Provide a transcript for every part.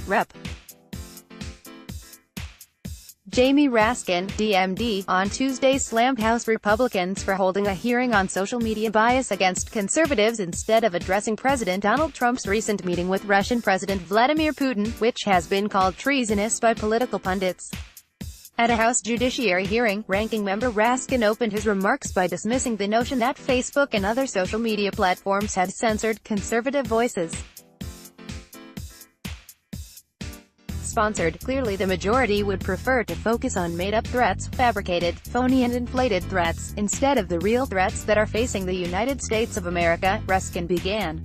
Rep. Jamie Raskin, DMD, on Tuesday slammed House Republicans for holding a hearing on social media bias against conservatives instead of addressing President Donald Trump's recent meeting with Russian President Vladimir Putin, which has been called treasonous by political pundits. At a House Judiciary hearing, Ranking Member Raskin opened his remarks by dismissing the notion that Facebook and other social media platforms had censored conservative voices. Sponsored. Clearly the majority would prefer to focus on made-up threats, fabricated, phony and inflated threats, instead of the real threats that are facing the United States of America, Raskin began.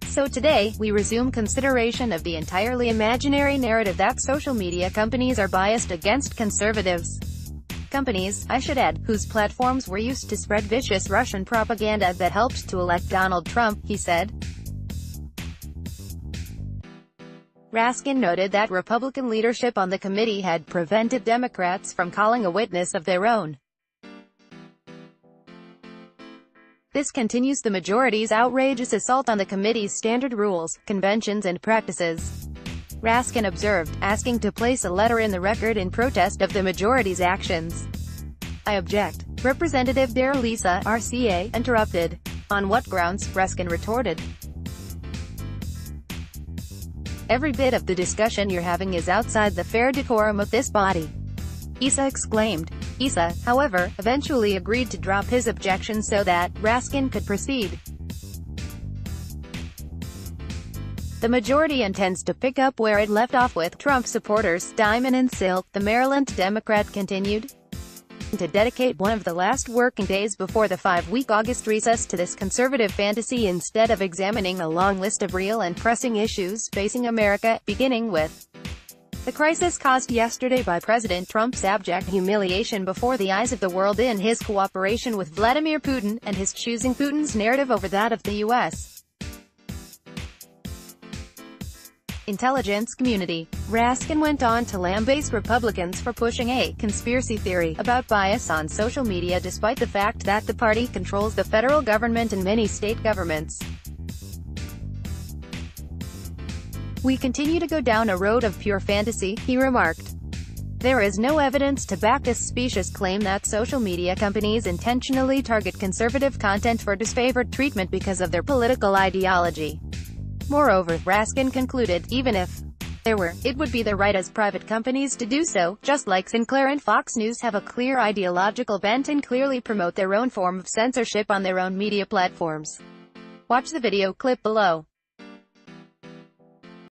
So today, we resume consideration of the entirely imaginary narrative that social media companies are biased against conservatives. Companies, I should add, whose platforms were used to spread vicious Russian propaganda that helped to elect Donald Trump, he said. Raskin noted that Republican leadership on the committee had prevented Democrats from calling a witness of their own. This continues the majority's outrageous assault on the committee's standard rules, conventions and practices. Raskin observed, asking to place a letter in the record in protest of the majority's actions. I object. Representative Dare Lisa, RCA, interrupted. On what grounds? Raskin retorted. Every bit of the discussion you're having is outside the fair decorum of this body. Issa exclaimed. Issa, however, eventually agreed to drop his objection so that Raskin could proceed. The majority intends to pick up where it left off with Trump supporters, Diamond and Silk, the Maryland Democrat continued, to dedicate one of the last working days before the 5-week August recess to this conservative fantasy instead of examining a long list of real and pressing issues facing America, beginning with the crisis caused yesterday by President Trump's abject humiliation before the eyes of the world in his cooperation with Vladimir Putin, and his choosing Putin's narrative over that of the U.S. intelligence community. Raskin went on to lambaste Republicans for pushing a conspiracy theory about bias on social media despite the fact that the party controls the federal government and many state governments. We continue to go down a road of pure fantasy, he remarked. There is no evidence to back this specious claim that social media companies intentionally target conservative content for disfavored treatment because of their political ideology. Moreover, Raskin concluded, even if there were, it would be their right as private companies to do so, just like Sinclair and Fox News have a clear ideological bent and clearly promote their own form of censorship on their own media platforms. Watch the video clip below.